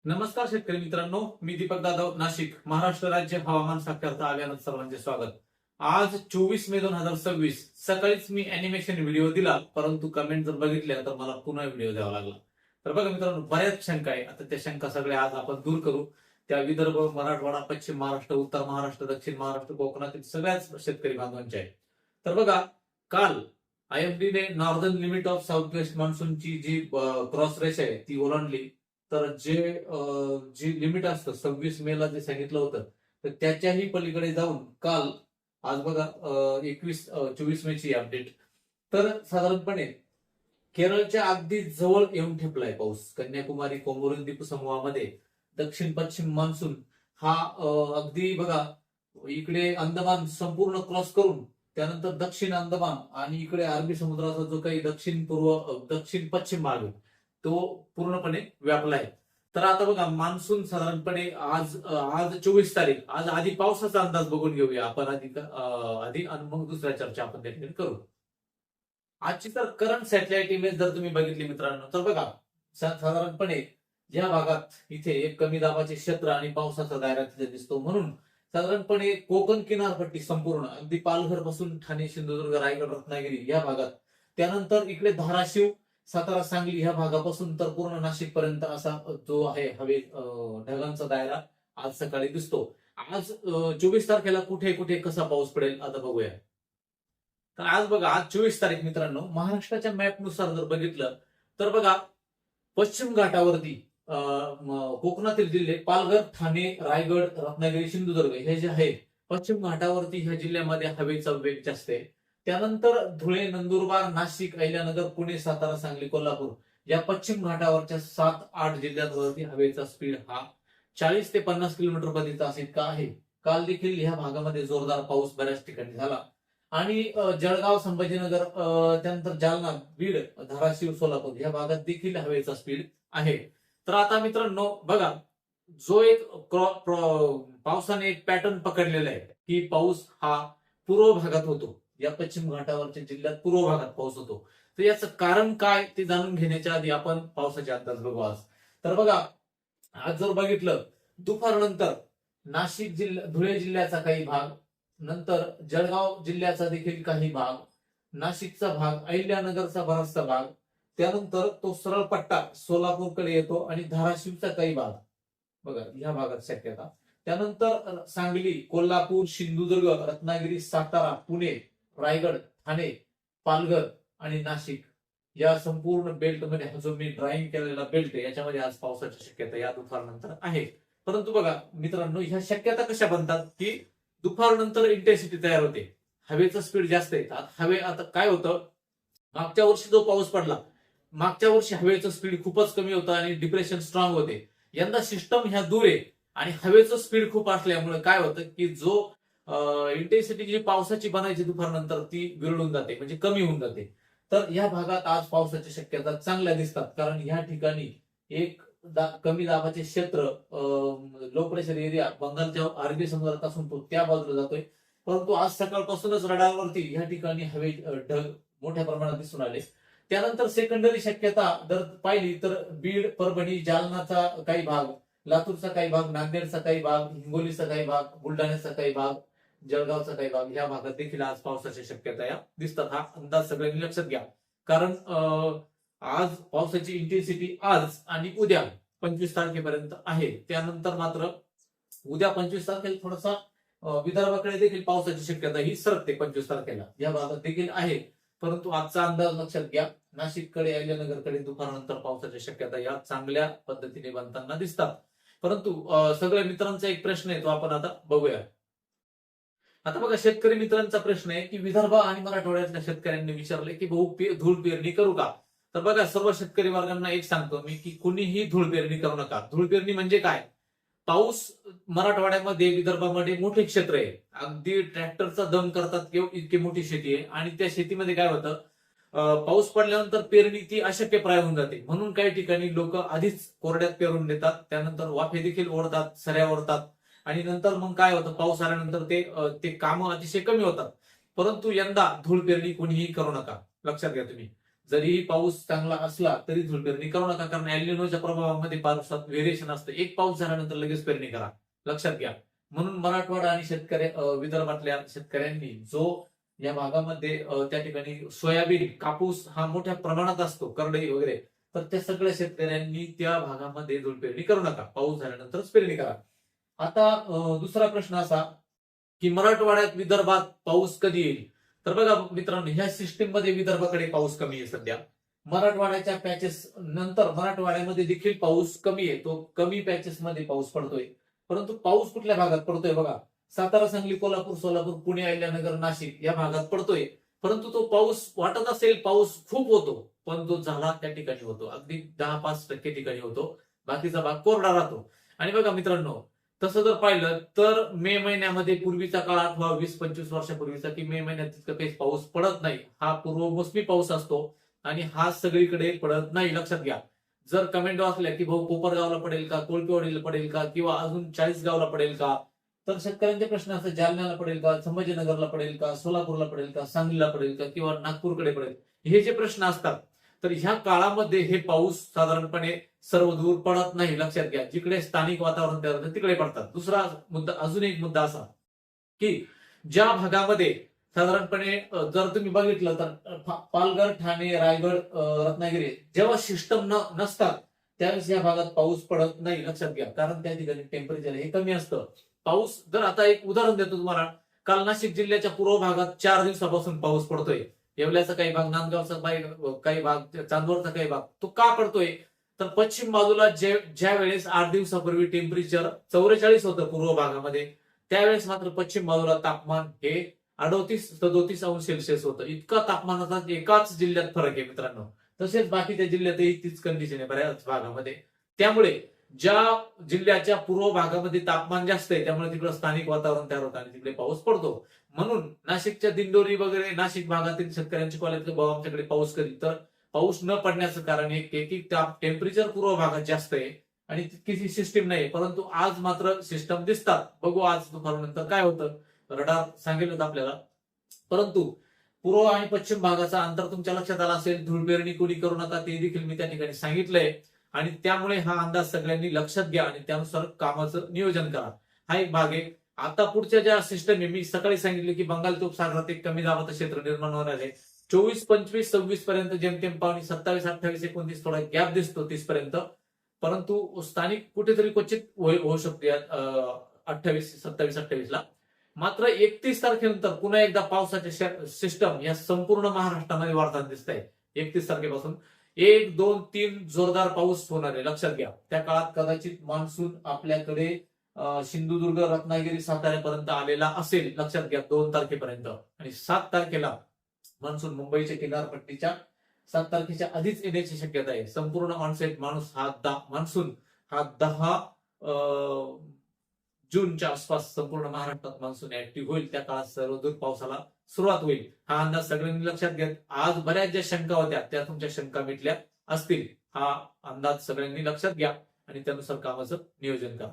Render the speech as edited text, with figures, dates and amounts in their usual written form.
नमस्कार शेतकरी मित्रांनो, मी दीपक जाधव, नाशिक, महाराष्ट्र राज्य हवामान साक्षरता अभियानात सर्वांचे स्वागत. आज 24 मे 2026 सकाळीच मी अॅनिमेशन व्हिडिओ दिला, परंतु कमेंट जर बघितल्या तर मला पुन्हा व्हिडिओ द्यावा लागला. तर बघा मित्रांनो, बऱ्याच शंका आहे. आता त्या शंका सगळ्या आज आपण दूर करू. त्या विदर्भ, मराठवाडा, पश्चिम महाराष्ट्र, उत्तर महाराष्ट्र, दक्षिण महाराष्ट्र, कोकणातील सगळ्याच शेतकरी बांधवांच्या आहे. तर बघा, काल आयएमडीने northern limit of south west मान्सूनची जी क्रॉस रेष आहे ती ओलांडली. तर जी लिमिट असतं 26 मे जे सांगितलं होतं, तर त्याच्याही पलीकडे जाऊन काल, आज बघा 24 मे अपडेट. तर साधारणपणे केरळच्या अगदी जवळ येऊन ठेपलाय पाऊस. कन्याकुमारी कोमोरिन द्वीपसमूहामध्ये दक्षिण पश्चिम मान्सून हा अगदी बघा, इकडे अंदमान संपूर्ण क्रॉस करून त्यानंतर दक्षिण अंदमान आणि इकडे अरबी समुद्राचा जो काही दक्षिण पश्चिम भाग आहे तो पूर्णपणे व्यापलाय. तर आता बघा, मान्सून साधारणपणे आज आज 24 तारीख, आज आधी पावसाचा अंदाज बघून घेऊया आपण आधी आणि मग दुसऱ्या चर्चा आपण त्या ठिकाणी करू. आजची तर करंट सॅटेलाइट इमेज जर तुम्ही बघितली मित्रांनो, तर बघा साधारणपणे या भागात इथे एक कमी दाबाचे क्षेत्र आणि पावसाचा दायरा तिथे दिसतो. म्हणून साधारणपणे कोकण किनारपट्टी संपूर्ण अगदी पालघर पासून ठाणे, सिंधुदुर्ग, रायगड, रत्नागिरी या भागात, त्यानंतर इकडे धाराशिव, सातारा, सांगली ह्या भागापासून तर पूर्ण नाशिक पर्यंत असा जो आहे ढगांचा दायरा आज सकाळी दिसतो. आज 24 तारखेला कुठे कुठे कसा पाऊस पडेल आता बघूया. तर आज बघा, आज 24 तारीख मित्रांनो, महाराष्ट्राच्या मॅपनुसार जर बघितलं तर बघा, पश्चिम घाटावरती कोकणातील जिल्हे पालघर, ठाणे, रायगड, रत्नागिरी, सिंधुदुर्ग हे जे आहे पश्चिम घाटावरती ह्या जिल्ह्यामध्ये हवेचा वेग जास्त आहे. त्यानंतर धुळे, नंदुरबार, नाशिक, अहिल्यानगर, पुणे, सातारा, सांगली, कोल्हापूर या पश्चिम घाटावरच्या 7-8 जिल्ह्यांवरती हवेचा स्पीड हा 40 ते 50 किलोमीटर प्रति तास इतका आहे. काल देखील ह्या भागामध्ये जोरदार पाऊस बऱ्याच ठिकाणी झाला. आणि जळगाव, संभाजीनगर, त्यानंतर जालना, बीड, धाराशिव, सोलापूर या भागात देखील हवेचा स्पीड आहे. तर आता मित्रांनो बघा, जो एक पावसाने एक पॅटर्न पकडलेला आहे की पाऊस हा पूर्व भागात होतो. या पश्चिम घाटावरच्या जिल्ह्यात पूर्व भागात पाऊस होतो. तर याचं कारण काय ते जाणून घेण्याच्या आधी आपण पावसाचे अंदाज बघू आज. तर बघा, आज जर बघितलं दुपारनंतर नाशिक जिल्हा, धुळे जिल्ह्याचा काही भाग, नंतर जळगाव जिल्ह्याचा देखील काही भाग, नाशिकचा भाग, अहिल्यानगरचा बराचसा भाग, त्यानंतर तो सरळ पट्टा सोलापूरकडे येतो आणि धाराशिवचा काही भाग बघा ह्या भागात शक्यता. त्यानंतर सांगली, कोल्हापूर, सिंधुदुर्ग, रत्नागिरी, सातारा, पुणे, रायगड, ठाणे, पालघर आणि नाशिक या संपूर्ण बेल्टमध्ये हा जो मी ड्रॉइंग केलेला बेल्ट आहे याच्यामध्ये आज पावसाची शक्यता या दुपारनंतर आहे. परंतु बघा मित्रांनो, ह्या शक्यता कशा बनतात की दुपारनंतर इंटेन्सिटी तयार होते, हवेचं स्पीड जास्त आहे. आता काय होतं, मागच्या वर्षी जो पाऊस पडला, मागच्या वर्षी हवेचं स्पीड खूपच कमी होतं आणि डिप्रेशन स्ट्रॉंग होते. यंदा सिस्टम ह्या दूर आहे आणि हवेचं स्पीड खूप असल्यामुळे काय होतं की जो इंटेन्सिटी जी पावसाची बनायची दुपारनंतर ती विरळून जाते, म्हणजे कमी होऊन जाते. तर या भागात आज पावसाची शक्यता चांगल्या दिसतात, कारण या ठिकाणी एक कमी दाबाचे क्षेत्र, लो प्रेशर एरिया बंगालच्या अरबी समुद्रात असून तो त्या बाजूला जातोय. परंतु आज सकाळपासूनच रडारवरती या ठिकाणी हवे ढग मोठ्या प्रमाणात दिसून आले. त्यानंतर सेकंडरी शक्यता जर पाहिली तर बीड, परभणी, जालनाचा काही भाग, लातूरचा काही भाग, नांदेडचा काही भाग, हिंगोलीचा काही भाग, बुलढाण्याचा काही भाग, जळगावचा काही भाग या भागात देखील आज पावसाच्या शक्यता या दिसतात. हा अंदाज सगळ्यांनी लक्षात घ्या, कारण आज पावसाची इंटेन्सिटी आज आणि उद्या 25 तारखेपर्यंत आहे. त्यानंतर मात्र उद्या 25 तारखेला थोडासा विदर्भाकडे देखील पावसाची शक्यता ही सरकते 25 तारखेला या भागात देखील आहे. परंतु आजचा अंदाज लक्षात घ्या, नाशिककडे, अहिल्यानगरकडे दुपारनंतर पावसाच्या शक्यता या चांगल्या पद्धतीने बनताना दिसतात. परंतु सगळ्या मित्रांचा एक प्रश्न आहे, तो आपण आता बघूया. आता बघा, शेतकरी मित्रांचा प्रश्न आहे की विदर्भ आणि मराठवाड्यातल्या शेतकऱ्यांनी विचारले की भाऊ धूळ पेरणी करू का. तर बघा, सर्व शेतकरी वर्गांना एक सांगतो मी की कुणीही धूळ पेरणी करू नका. धूळ पेरणी म्हणजे काय, पाऊस मराठवाड्यामध्ये, विदर्भामध्ये मोठे क्षेत्र आहे, अगदी ट्रॅक्टरचा दम करतात इतकी मोठी शेती आहे. आणि त्या शेतीमध्ये काय होतं, पाऊस पडल्यानंतर पेरणी ती अशक्यप्राय होऊन जाते. म्हणून काही ठिकाणी लोक आधीच कोरड्यात पेरून देतात, त्यानंतर वाफे देखील ओढतात, सऱ्या ओढतात आणि नंतर मग काय होतं, पाऊस आल्यानंतर ते कामं अतिशय कमी होतात. परंतु यंदा धूळ पेरणी कोणीही करू नका, लक्षात घ्या तुम्ही. जरी पाऊस चांगला असला तरी धूळ पेरणी करू नका, कारण एल्निनोच्या प्रभावामध्ये पावसात व्हेरिएशन असतं. एक पाऊस झाल्यानंतर लगेच पेरणी करा, लक्षात घ्या. म्हणून मराठवाडा आणि विदर्भातल्या शेतकऱ्यांनी जो या भागामध्ये त्या ठिकाणी सोयाबीन, कापूस हा मोठ्या प्रमाणात असतो, करडई वगैरे, तर त्या सगळ्या शेतकऱ्यांनी त्या भागामध्ये धूळ पेरणी करू नका, पाऊस झाल्यानंतरच पेरणी करा. आता दुसरा प्रश्न असा की मराठवाड्यात, विदर्भात पाऊस कधी येईल? तर बघा मित्रांनो, ह्या सिस्टीम मध्ये विदर्भाकडे पाऊस कमी आहे सध्या. मराठवाड्याच्या पॅचेस नंतर मराठवाड्यामध्ये देखील पाऊस कमी आहे, तो कमी पॅचेस मध्ये पाऊस पडतोय. परंतु पाऊस कुठल्या भागात पडतोय बघा, सातारा, सांगली, कोल्हापूर, सोलापूर, पुणे, अहिल्यानगर, नाशिक या भागात पडतोय. परंतु तो पाऊस वाटत असेल पाऊस खूप होतो, पण तो झाला त्या ठिकाणी होतो, अगदी 10-5% ठिकाणी होतो, बाकीचा भाग कोरडा राहतो. आणि बघा मित्रांनो, तसं जर पाहिलं तर मे महिन्यामध्ये पूर्वीचा काळ आठवा, 20-25 वर्षापूर्वीचा, की मे महिन्यात तितकं काही पाऊस पडत नाही. हा पूर्वमोसमी पाऊस असतो आणि हा सगळीकडे पडत नाही, लक्षात घ्या. जर कमेंट वाचल्या की भाऊ कोपरगावला पडेल का, कोळपेवाडीला पडेल का, किंवा अजून 40गावला पडेल का, तर शेतकऱ्यांचे प्रश्न असतात, जालन्याला पडेल का, संभाजीनगरला पडेल का, सोलापूरला पडेल का, सांगलीला पडेल का, किंवा नागपूरकडे पडेल, हे जे प्रश्न असतात. तर ह्या काळामध्ये हे पाऊस साधारणपणे सर्वदूर पडत नाही, लक्षात घ्या. जिकडे स्थानिक वातावरण तयार होतं तिकडे पडतात. दुसरा मुद्दा, अजून एक मुद्दा असा की ज्या भागामध्ये साधारणपणे जर तुम्ही बघितलं तर पालघर, ठाणे, रायगड, रत्नागिरी जेव्हा सिस्टम नसतात त्यावेळेस या भागात पाऊस पडत नाही, लक्षात घ्या. कारण त्या ठिकाणी टेम्परेचर हे कमी असतं. पाऊस, जर आता एक उदाहरण देतो तुम्हाला, काल नाशिक जिल्ह्याच्या पूर्व भागात 4 दिवसापासून पाऊस पडतोय. येवल्याचा काही भाग, नांदगावचा काही भाग, चांदवडचा काही भाग. तो का पडतोय? तर पश्चिम बाजूला ज्या वेळेस 8 दिवसापूर्वी टेम्परेचर 44 होतं पूर्व भागामध्ये, त्यावेळेस मात्र पश्चिम बाजूला तापमान हे 38-37 अंश सेल्सिअस होतं. इतका तापमानाचा एकाच जिल्ह्यात फरक आहे मित्रांनो. तसेच बाकीच्या जिल्ह्यातही तीच कंडिशन आहे बऱ्याच भागामध्ये. त्यामुळे ज्या जिल्ह्याच्या पूर्व भागामध्ये तापमान जास्त आहे, त्यामुळे तिकडे स्थानिक वातावरण तयार होतं आणि तिकडे पाऊस पडतो. म्हणून नाशिकच्या दिंडोरी वगैरे, नाशिक भागातील शेतकऱ्यांची कॉलेजचे भाऊ आमच्याकडे पाऊस कधी, तर पाऊस न पडण्याचं कारण एक की टेम्परेचर पूर्व भागात जास्त आहे आणि तितकीशी सिस्टीम नाही. परंतु आज मात्र सिस्टम दिसतात. बघू आज दुपारनंतर काय होतं, रडार सांगेल होतं आपल्याला. परंतु पूर्व आणि पश्चिम भागाचा अंतर तुमच्या लक्षात आला असेल. धूळ पेरणी कोणी करू नका, ते देखील मी त्या ठिकाणी सांगितलंय. आणि त्यामुळे हा अंदाज सगळ्यांनी लक्षात घ्या आणि त्यानुसार कामाचं नियोजन करा. हा एक भाग आहे. आता पुढच्या ज्या सिस्टम आहे, मी सकाळी सांगितले की बंगालच्या उपसागरात एक कमी दाबाचं क्षेत्र निर्माण होणार आहे. 24, 25, 26 पर्यंत जेमतेम पावणी, 27, 28, 29 थोडा गॅप दिसतो 30 पर्यंत. परंतु स्थानिक कुठेतरी क्वचित होऊ शकते 28, 27, 28 ला. मात्र 31 तारखेनंतर पुन्हा एकदा पावसाच्या सिस्टम या संपूर्ण महाराष्ट्रामध्ये वाढताना दिसत आहे. 31 तारखेपासून 1, 2, 3 जोरदार पाऊस होणार आहे, लक्षात घ्या. त्या काळात कदाचित मान्सून आपल्याकडे सिंधुदुर्ग, रत्नागिरी, साताऱ्यापर्यंत आलेला असेल, लक्षात घ्या, 2 तारखेपर्यंत. आणि 7 तारखेला मान्सून मुंबईच्या किनारपट्टीच्या 7 तारखेच्या आधीच येण्याची शक्यता आहे. संपूर्ण ऑनसेट मान्सून हा 10 जूनच्या आसपास संपूर्ण महाराष्ट्रात मान्सून ऍक्टिव्ह होईल. त्या काळात सर्वदूर पावसाला सुरुवात होईल. हा अंदाज सगळ्यांनी लक्षात घ्या. आज बऱ्याच ज्या शंका होत्या त्या तुमच्या शंका मिटल्या असतील. हा अंदाज सगळ्यांनी लक्षात घ्या आणि त्यानुसार कामाचं नियोजन करा.